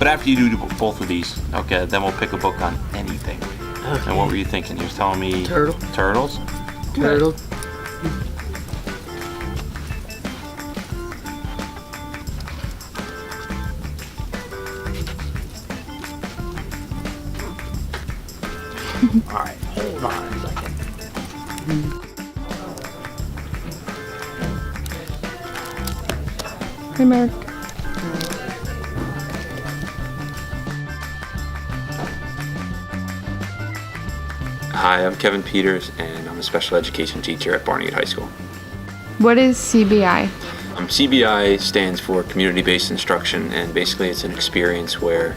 But after you do both of these, okay, then we'll pick a book on anything. Okay. And what were you thinking? You was telling me Turtle. Turtles? Turtle. All right, hold on a second. Hey, Mark. Hi, I'm Kevin Peters, and I'm a special education teacher at Barnegat High School. What is CBI? CBI stands for Community-Based Instruction, and basically it's an experience where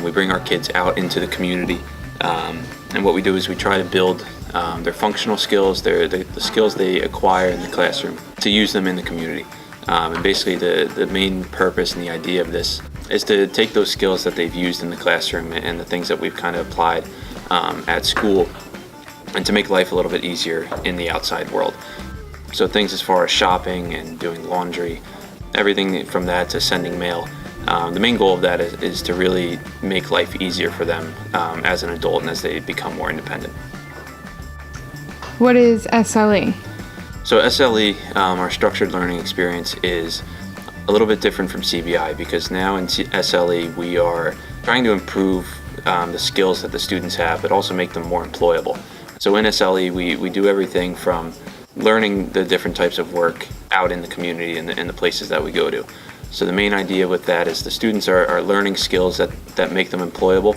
we bring our kids out into the community, and what we do is we try to build their functional skills, the skills they acquire in the classroom, to use them in the community. And basically the main purpose and the idea of this is to take those skills that they've used in the classroom and the things that we've kind of applied at school, and to make life a little bit easier in the outside world. So things as far as shopping and doing laundry, everything from that to sending mail. The main goal of that is to really make life easier for them as an adult and as they become more independent. What is SLE? So SLE, our structured learning experience, is a little bit different from CBI, because now in SLE we are trying to improve the skills that the students have, but also make them more employable. So in SLE we do everything from learning the different types of work out in the community and the places that we go to. So the main idea with that is the students are learning skills that make them employable,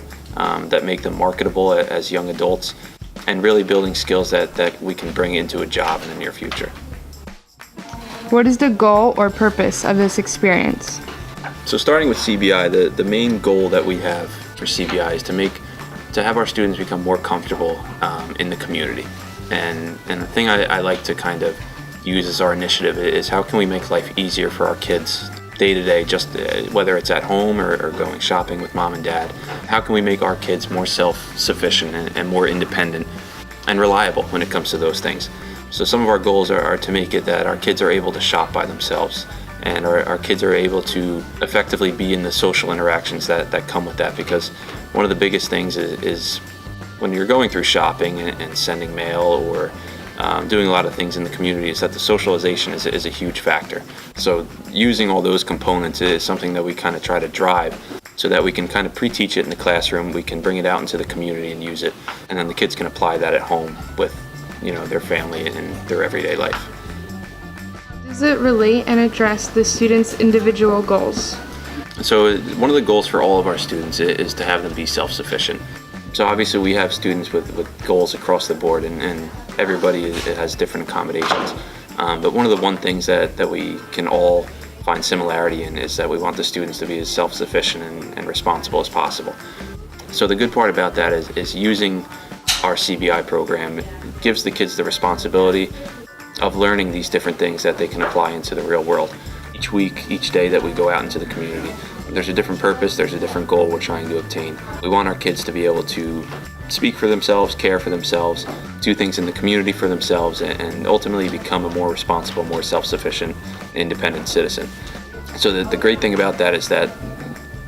that make them marketable as young adults, and really building skills that we can bring into a job in the near future. What is the goal or purpose of this experience? So starting with CBI, the main goal that we have for CBI is to have our students become more comfortable in the community. And the thing I like to kind of use as our initiative is how can we make life easier for our kids day to day, just whether it's at home or going shopping with mom and dad. How can we make our kids more self-sufficient and more independent and reliable when it comes to those things? So some of our goals are to make it that our kids are able to shop by themselves, and our kids are able to effectively be in the social interactions that come with that, because one of the biggest things is when you're going through shopping and sending mail or doing a lot of things in the community, is that the socialization is a huge factor. So using all those components is something that we kind of try to drive, so that we can kind of pre-teach it in the classroom, we can bring it out into the community and use it, and then the kids can apply that at home with their family and their everyday life. Does it relate and address the students' individual goals? So one of the goals for all of our students is to have them be self-sufficient. So obviously we have students with goals across the board, and everybody has different accommodations. But one of the things that we can all find similarity in is that we want the students to be as self-sufficient and responsible as possible. So the good part about that is using our CBI program gives the kids the responsibility of learning these different things that they can apply into the real world. Each week, each day that we go out into the community, there's a different purpose, there's a different goal we're trying to obtain. We want our kids to be able to speak for themselves, care for themselves, do things in the community for themselves, and ultimately become a more responsible, more self-sufficient, independent citizen. So the great thing about that is that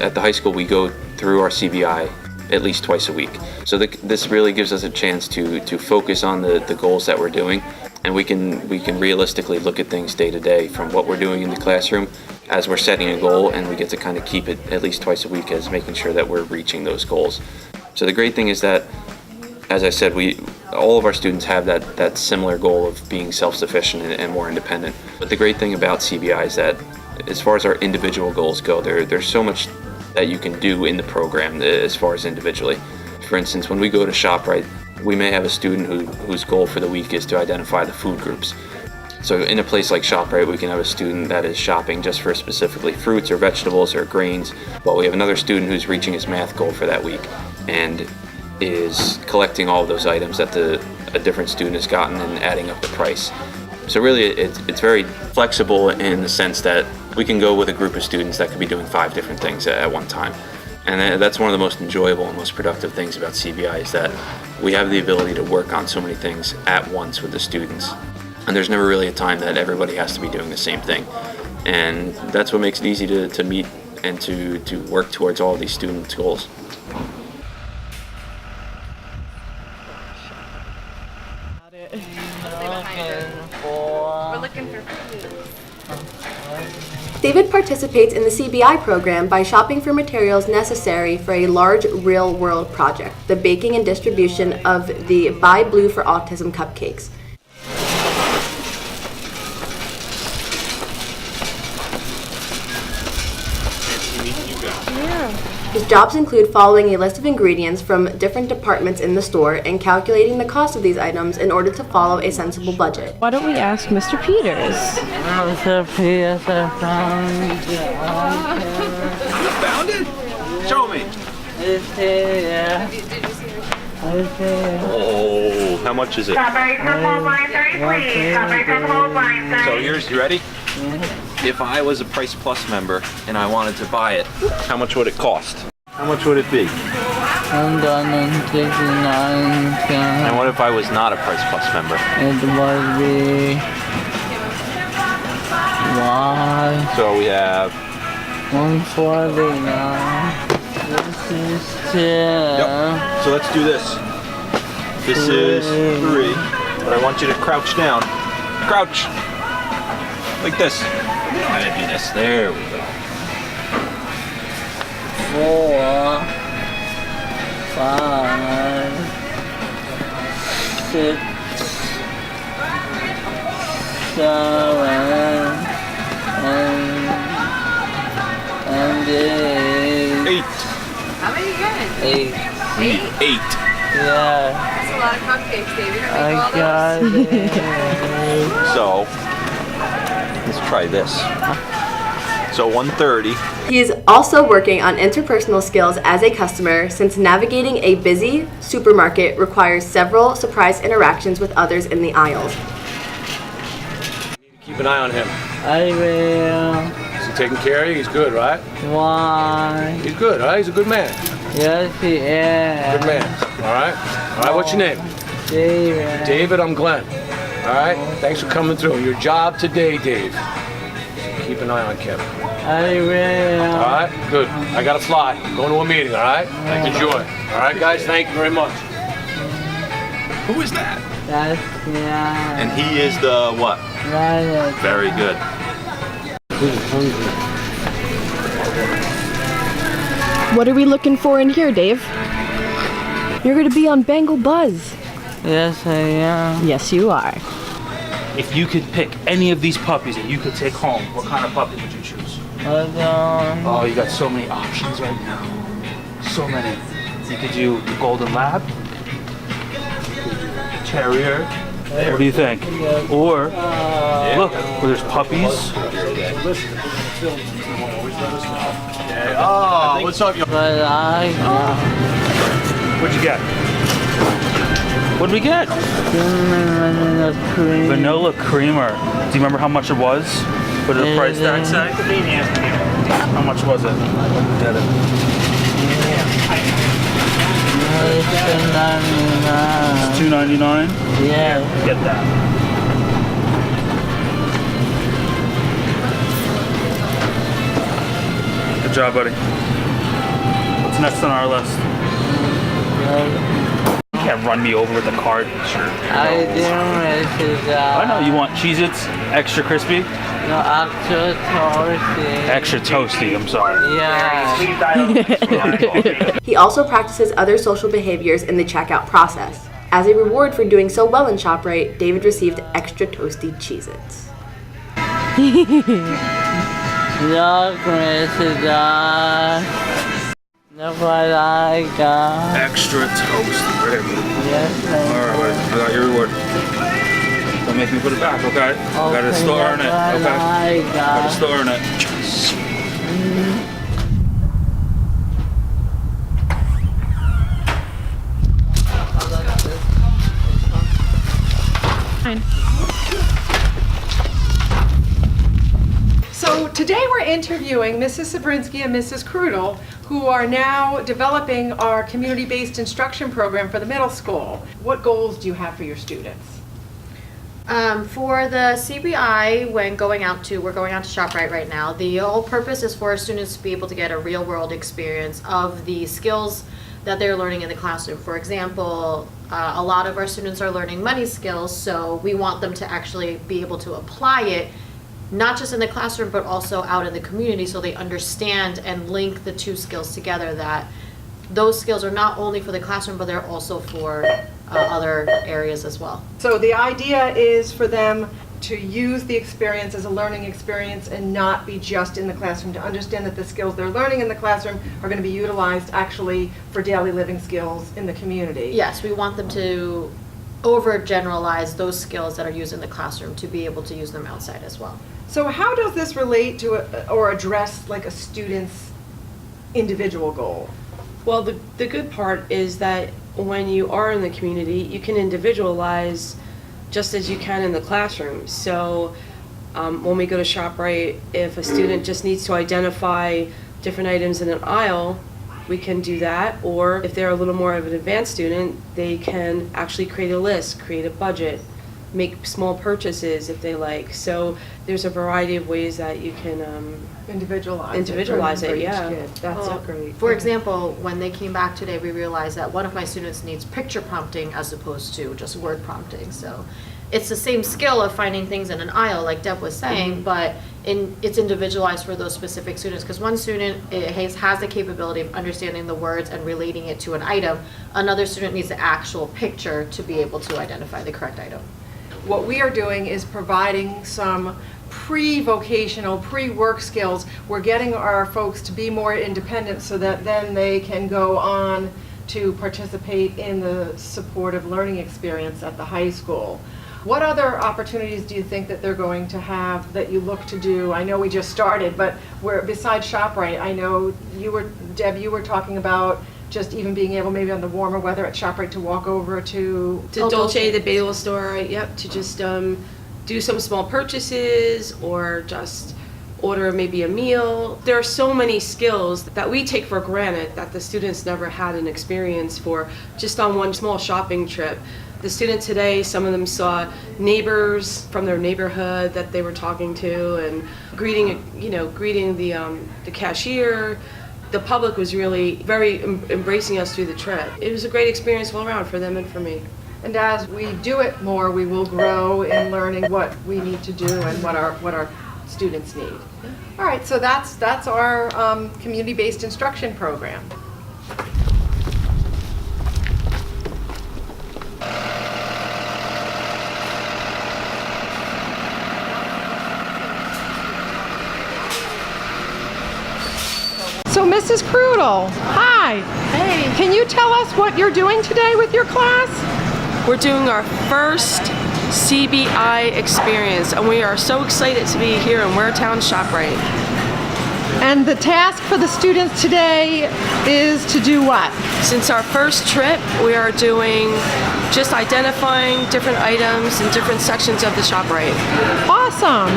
at the high school we go through our CBI at least twice a week. So this really gives us a chance to focus on the goals that we're doing, and we can realistically look at things day to day from what we're doing in the classroom as we're setting a goal, and we get to kind of keep it at least twice a week as making sure that we're reaching those goals. So the great thing is that, as I said, all of our students have that similar goal of being self-sufficient and more independent. But the great thing about CBI is that as far as our individual goals go, there's so much that you can do in the program as far as individually. For instance, when we go to ShopRite, we may have a student whose goal for the week is to identify the food groups. So in a place like ShopRite, we can have a student that is shopping just for specifically fruits or vegetables or grains, while we have another student who's reaching his math goal for that week and is collecting all of those items that a different student has gotten and adding up the price. So really it's very flexible in the sense that we can go with a group of students that could be doing 5 different things at one time. And that's one of the most enjoyable and most productive things about CBI, is that we have the ability to work on so many things at once with the students. And there's never really a time that everybody has to be doing the same thing. And that's what makes it easy to meet and to work towards all of these students' goals. We're looking for food. David participates in the CBI program by shopping for materials necessary for a large real-world project, the baking and distribution of the Buy Blue for Autism cupcakes. His jobs include following a list of ingredients from different departments in the store and calculating the cost of these items in order to follow a sensible budget. Why don't we ask Mr. Peters? Mr. Peters, I found You found it? Show me. It's here. It's here. Oh, how much is it? So you ready? If I was a Price Plus member and I wanted to buy it, how much would it cost? How much would it be? $169. And what if I was not a Price Plus member? It would be So we have. 149. This is 10. Yep. So let's do this. This is 3, but I want you to crouch down. Crouch. Like this. I'm gonna do this. There we go. 4, 5, 6, 7, and 8. 8. How many you getting? 8. 8. Yeah, That's a lot of cupcakes, Dave. You're I gonna make all those? got it. So let's try this. So 130. He is also working on interpersonal skills as a customer, since navigating a busy supermarket requires several surprise interactions with others in the aisles. Keep an eye on him. I will. Is he taking care of you? He's good, right? Why? He's good, right? He's a good man. Yes, he is. Good man. All right? All right, what's your name? David. David, I'm Glenn. All right? Thanks for coming through. Your job today, Dave. Keep an eye on Kevin. I will. All right? Good. I got to fly. Going to a meeting, all right? Enjoy. All right, guys? Thank you very much. Who is that? That's yeah. And he is the what? Right. Very good. What are we looking for in here, Dave? You're going to be on Bengal Buzz. Yes, I am. Yes, you are. If you could pick any of these puppies that you could take home, what kind of puppy would you choose? Hold on. Oh, you got so many options right now. So many. You could do the Golden Lab, Terrier. What do you think? Or, look, where there's puppies. Oh, what's up, yo? But I What'd you get? What'd we get? vanilla cream. Vanilla creamer. Do you remember how much it was? What did the price tag say? How much was it? Get it. It's $2.99. Yeah. Get that. Good job, buddy. What's next on our list? You can't run me over with a card. Sure. I didn't raise it I know you want Cheez-Its extra crispy, No, actual toasty. extra toasty. I'm sorry. Yeah. He also practices other social behaviors in the checkout process. As a reward for doing so well in ShopRite, David received extra toasty Cheez-Its. No, Mrs. That's what I got. Extra toasty. Very good. Yes, All right, buddy. I got your reward. Don't make me put it back, okay? Gotta still earn it, okay? I Gotta got. still earn it. So today we're interviewing Mrs. Sabrinsky and Mrs. Krudel, who are now developing our community-based instruction program for the middle school. What goals do you have for your students? For the CBI, we're going out to ShopRite right now. The whole purpose is for students to be able to get a real world experience of the skills that they're learning in the classroom. For example, a lot of our students are learning money skills, so we want them to actually be able to apply it, not just in the classroom, but also out in the community, so they understand and link the two skills together, that those skills are not only for the classroom, but they're also for other areas as well. So the idea is for them to use the experience as a learning experience and not be just in the classroom, to understand that the skills they're learning in the classroom are going to be utilized actually for daily living skills in the community. Yes, we want them to overgeneralize those skills that are used in the classroom to be able to use them outside as well. So how does this relate to or address like a student's individual goal? Well, the good part is that when you are in the community, you can individualize just as you can in the classroom. So when we go to ShopRite, if a student just needs to identify different items in an aisle, we can do that. Or if they're a little more of an advanced student, they can actually create a list, create a budget, make small purchases if they like. So there's a variety of ways that you can individualize it. Yeah, that's so great. For example, when they came back today, we realized that one of my students needs picture prompting as opposed to just word prompting. So it's the same skill of finding things in an aisle, like Deb was saying, but it's individualized for those specific students, because one student has the capability of understanding the words and relating it to an item. Another student needs the actual picture to be able to identify the correct item. What we are doing is providing some pre-vocational, pre-work skills. We're getting our folks to be more independent so that then they can go on to participate in the supportive learning experience at the high school. What other opportunities do you think that they're going to have that you look to do? I know we just started, but besides ShopRite, I know Deb, you were talking about just even being able, maybe on the warmer weather at ShopRite, to walk over to Dolce, the bagel store, yep, to just do some small purchases or just order maybe a meal. There are so many skills that we take for granted that the students never had an experience for just on one small shopping trip. The students today, some of them saw neighbors from their neighborhood that they were talking to and greeting the cashier. The public was really very embracing us through the trip. It was a great experience all around for them and for me. And as we do it more, we will grow in learning what we need to do and what our students need. All right, so that's our community-based instruction program. So Mrs. Krudel, hi. Hey. Can you tell us what you're doing today with your class? We're doing our first CBI experience, and we are so excited to be here in Waretown ShopRite. And the task for the students today is to do what? Since our first trip, we are doing just identifying different items in different sections of the ShopRite. Awesome.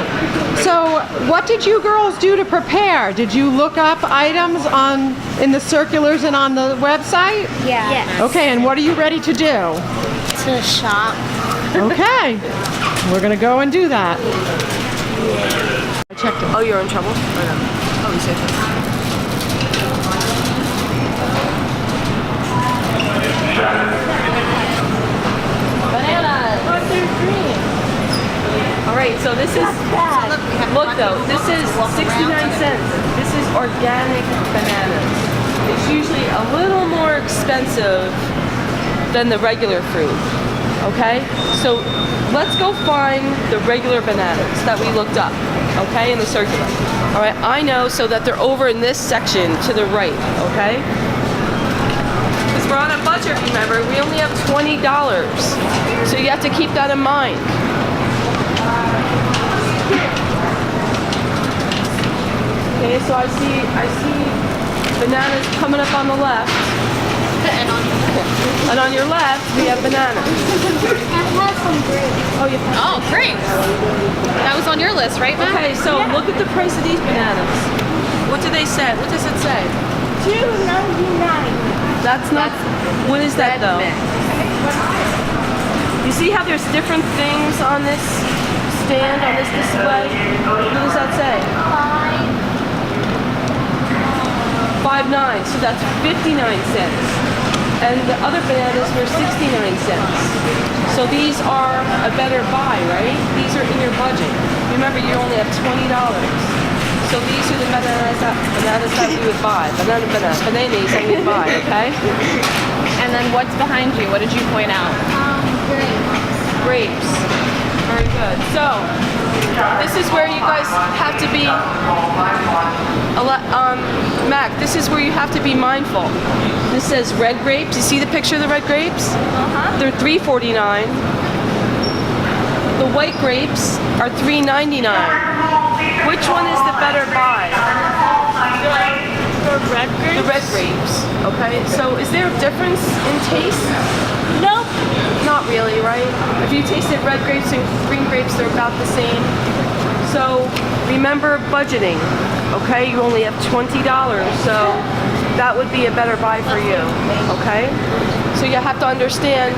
So what did you girls do to prepare? Did you look up items in the circulars and on the website? Yeah. Yes. Okay, and what are you ready to do? To shop. Okay. We're going to go and do that. I checked it. Oh, you're in trouble? Or no? Oh, you said Bananas! Oh, they're green. All right, so this is, look though, this is 69 cents. This is organic bananas. It's usually a little more expensive than the regular fruit, okay? So let's go find the regular bananas that we looked up, okay, in the circular. All right, I know, so that they're over in this section to the right, okay? Because we're on a budget, remember, we only have $20. So you have to keep that in mind. Okay, so I see bananas coming up on the left. And on your left, we have bananas. I have some grapes. Oh, great. That was on your list, right, Matt? Okay, so look at the price of these bananas. What do they say? What does it say? $2.99. That's not. What is that though? You see how there's different things on this stand, on this display? What does that say? 5.9, so that's 59 cents. And the other bananas were 69 cents. So these are a better buy, right? These are in your budget. Remember, you only have $20. So these are the bananas that we would buy. Bananas that we would buy, okay? And then what's behind you? What did you point out? Grapes. Very good. So, this is where you guys have to be, Mac, this is where you have to be mindful. This says red grapes. You see the picture of the red grapes? They're $3.49. The white grapes are $3.99. Which one is the better buy? The red grapes? The red grapes. Okay, so is there a difference in taste? Nope. Not really, right? If you tasted red grapes and green grapes, they're about the same. So remember budgeting, okay? You only have $20, so that would be a better buy for you, okay? So you have to understand,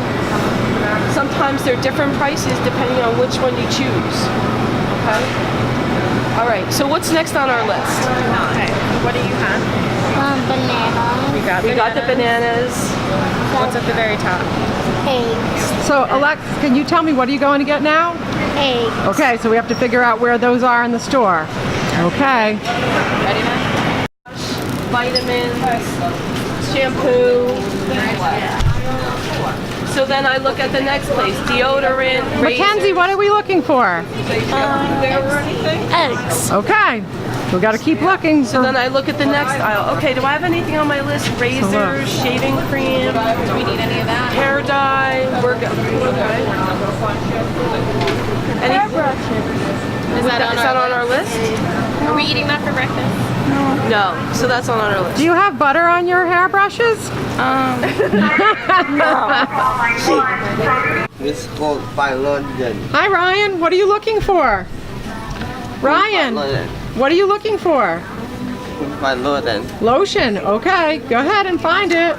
sometimes they're different prices depending on which one you choose, okay? All right, so what's next on our list? Okay. What do you have? Banana. We got the bananas. What's at the very top? Eggs. So, Alex, can you tell me what are you going to get now? Eggs. Okay, so we have to figure out where those are in the store. Okay. Ready now? Vitamins, shampoo. So then I look at the next place, deodorant, Mackenzie, what are we looking for? Eggs. Okay. We got to keep looking. So then I look at the next aisle. Okay, do I have anything on my list? Razors, shaving cream. Do we need any of that? Hair dye. We're good. Okay. Hair brushes. Is that on our list? Are we eating that for breakfast? No. So that's not on our list. Do you have butter on your hairbrushes? It's called by London. Hi, Ryan. What are you looking for? Ryan, what are you looking for? By London. Lotion. Okay, go ahead and find it.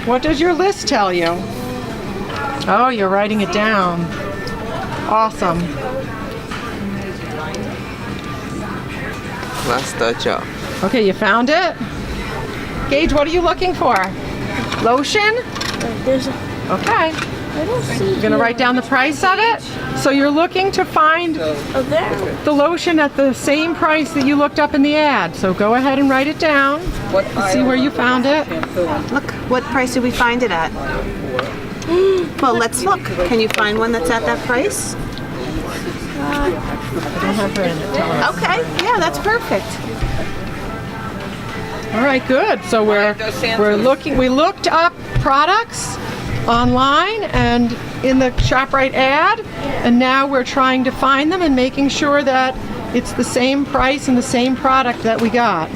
What does your list tell you? Oh, you're writing it down. Awesome. Last touch-up. Okay, you found it? Gage, what are you looking for? Lotion? Okay. I don't see. You're gonna write down the price of it? So you're looking to find the lotion at the same price that you looked up in the ad. So go ahead and write it down. See where you found it. Look, what price did we find it at? Well, let's look. Can you find one that's at that price? I don't have her in it. Tell her. Okay, yeah, that's perfect. All right, good. So we're looking. We looked up products online and in the ShopRite ad, and now we're trying to find them and making sure that it's the same price and the same product that we got.